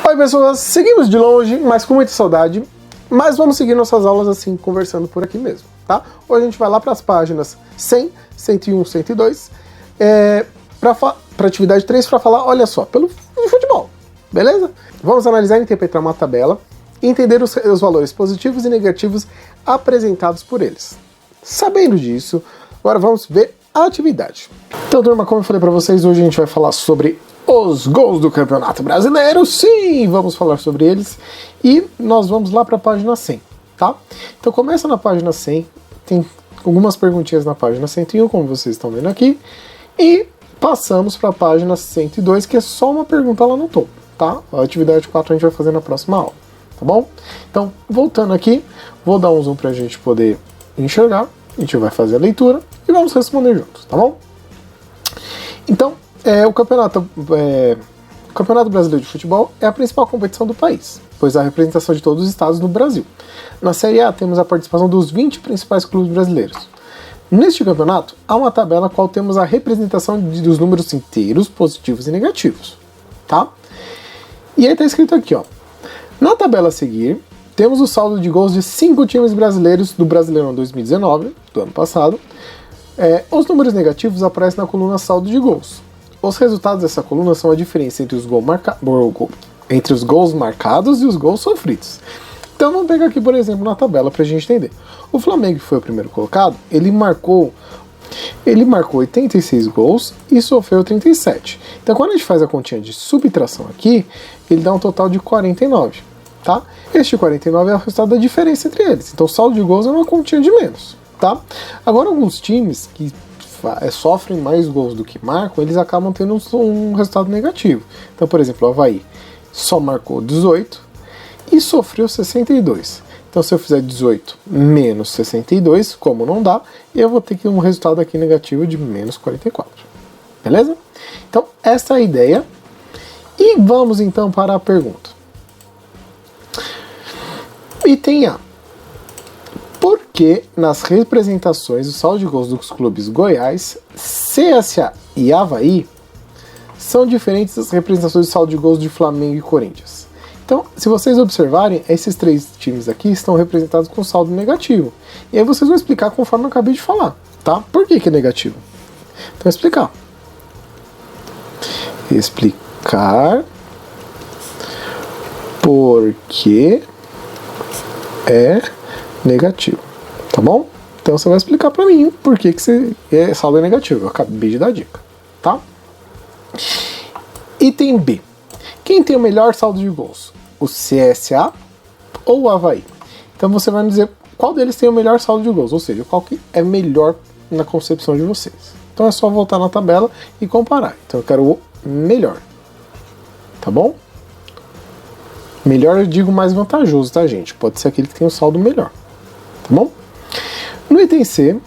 Oi pessoas, seguimos de longe, mas com muita saudade, mas vamos seguir nossas aulas assim, conversando por aqui mesmo, tá? Hoje a gente vai lá para as páginas 100, 101, 102, para atividade 3, para falar, olha só, pelo futebol, beleza? Vamos analisar e interpretar uma tabela e entender os valores positivos e negativos apresentados por eles. Sabendo disso, agora vamos ver a atividade. Então, turma, como eu falei para vocês, hoje a gente vai falar sobre os gols do Campeonato Brasileiro. Sim, vamos falar sobre eles. E nós vamos lá para a página 100, tá? Então começa na página 100, tem algumas perguntinhas na página 101, como vocês estão vendo aqui. E passamos para a página 102, que é só uma pergunta lá no topo, tá? A atividade 4 a gente vai fazer na próxima aula, tá bom? Então, voltando aqui, vou dar um zoom para a gente poder enxergar. A gente vai fazer a leitura e vamos responder juntos, tá bom? Então, o Campeonato Brasileiro de Futebol é a principal competição do país, pois há representação de todos os estados no Brasil. Na Série A temos a participação dos 20 principais clubes brasileiros. Neste campeonato, há uma tabela na qual temos a representação dos números inteiros, positivos e negativos, tá? E aí está escrito aqui, ó. Na tabela a seguir, temos o saldo de gols de 5 times brasileiros do Brasileirão 2019, do ano passado. Os números negativos aparecem na coluna saldo de gols. Os resultados dessa coluna são a diferença entre os gols marcados e os gols sofridos. Então vamos pegar aqui, por exemplo, na tabela para a gente entender. O Flamengo, que foi o primeiro colocado, ele marcou 86 gols e sofreu 37. Então quando a gente faz a continha de subtração aqui, ele dá um total de 49, tá? Este 49 é o resultado da diferença entre eles. Então o saldo de gols é uma continha de menos, tá? Agora alguns times que sofrem mais gols do que marcam, eles acabam tendo um resultado negativo. Então, por exemplo, o Avaí só marcou 18 e sofreu 62. Então, se eu fizer 18 menos 62, como não dá, eu vou ter que um resultado aqui negativo de menos 44. Beleza? Então, essa é a ideia. E vamos então para a pergunta. Item A. Por que nas representações o saldo de gols dos clubes Goiás, CSA e Avaí são diferentes das representações do saldo de gols de Flamengo e Corinthians? Então, se vocês observarem, esses 3 times aqui estão representados com saldo negativo. E aí vocês vão explicar conforme eu acabei de falar, tá? Por que é negativo? Então, explicar. Explicar por que é negativo, tá bom? Então você vai explicar pra mim por que saldo é negativo. Eu acabei de dar a dica, tá? Item B. Quem tem o melhor saldo de gols? O CSA ou o Avaí? Então você vai me dizer qual deles tem o melhor saldo de gols, ou seja, qual que é melhor na concepção de vocês. Então é só voltar na tabela e comparar. Então eu quero o melhor, tá bom? Melhor eu digo mais vantajoso, tá, gente? Pode ser aquele que tem o saldo melhor, tá bom? No item C,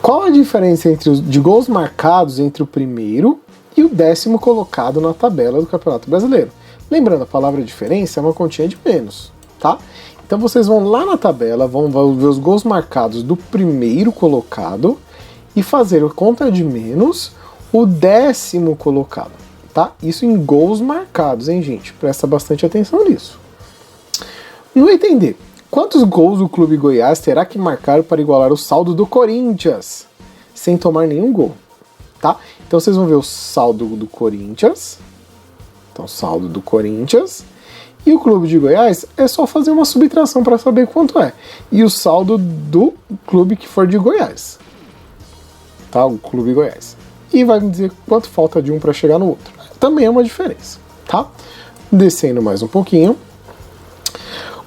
qual a diferença de gols marcados entre o primeiro e o 10º colocado na tabela do Campeonato Brasileiro? Lembrando, a palavra diferença é uma continha de menos, tá? Então vocês vão lá na tabela, vão ver os gols marcados do primeiro colocado e fazer a conta de menos o 10º colocado, tá? Isso em gols marcados, hein, gente? Presta bastante atenção nisso. No item D, quantos gols o Clube Goiás terá que marcar para igualar o saldo do Corinthians, sem tomar nenhum gol, tá? Então vocês vão ver o saldo do Corinthians. Então, saldo do Corinthians. E o Clube de Goiás é só fazer uma subtração para saber quanto é. E o saldo do clube que for de Goiás, tá? O Clube Goiás. E vai me dizer quanto falta de um para chegar no outro. Também é uma diferença, tá? Descendo mais um pouquinho.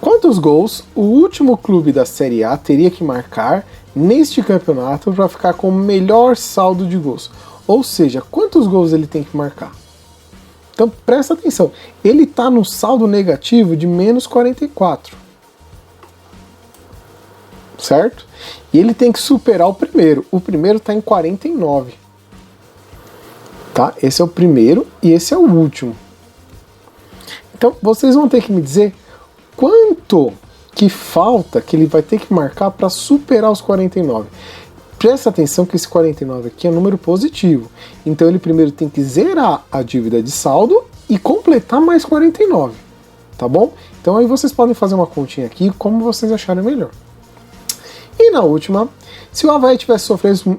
Quantos gols o último clube da Série A teria que marcar neste campeonato para ficar com o melhor saldo de gols? Ou seja, quantos gols ele tem que marcar? Então presta atenção, ele está no saldo negativo de menos 44. Certo? E ele tem que superar o primeiro. O primeiro está em 49. Tá? Esse é o primeiro e esse é o último. Então vocês vão ter que me dizer quanto que falta que ele vai ter que marcar para superar os 49. Presta atenção que esse 49 aqui é um número positivo. Então ele primeiro tem que zerar a dívida de saldo e completar mais 49, tá bom? Então aí vocês podem fazer uma continha aqui como vocês acharem melhor. E na última, se o Avaí tivesse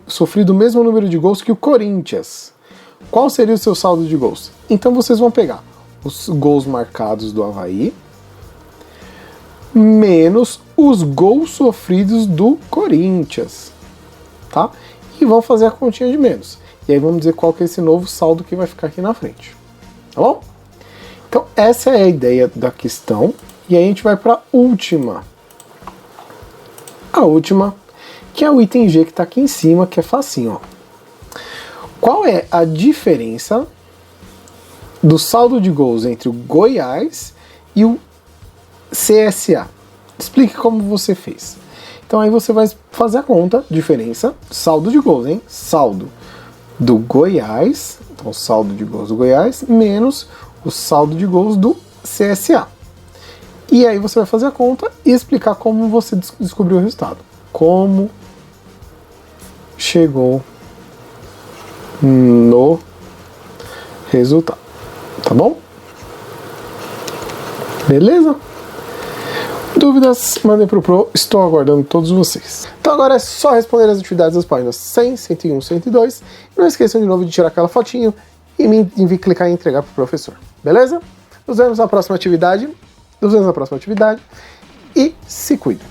sofrido o mesmo número de gols que o Corinthians, qual seria o seu saldo de gols? Então vocês vão pegar os gols marcados do Avaí menos os gols sofridos do Corinthians, tá? E vão fazer a continha de menos. E aí vamos dizer qual que é esse novo saldo que vai ficar aqui na frente, tá bom? Então essa é a ideia da questão. E aí a gente vai para a última. A última, que é o item G que está aqui em cima, que é facinho, ó. Qual é a diferença do saldo de gols entre o Goiás e o CSA? Explique como você fez. Então aí você vai fazer a conta, diferença, saldo de gols, hein? Saldo do Goiás, então saldo de gols do Goiás, menos o saldo de gols do CSA. E aí você vai fazer a conta e explicar como você descobriu o resultado. Como chegou no resultado. Tá bom? Beleza? Dúvidas, mandem pro Pro, estou aguardando todos vocês. Então agora é só responder as atividades das páginas 100, 101, 102. E não esqueçam de novo de tirar aquela fotinho e clicar em entregar pro professor. Beleza? Nos vemos na próxima atividade. E se cuidem.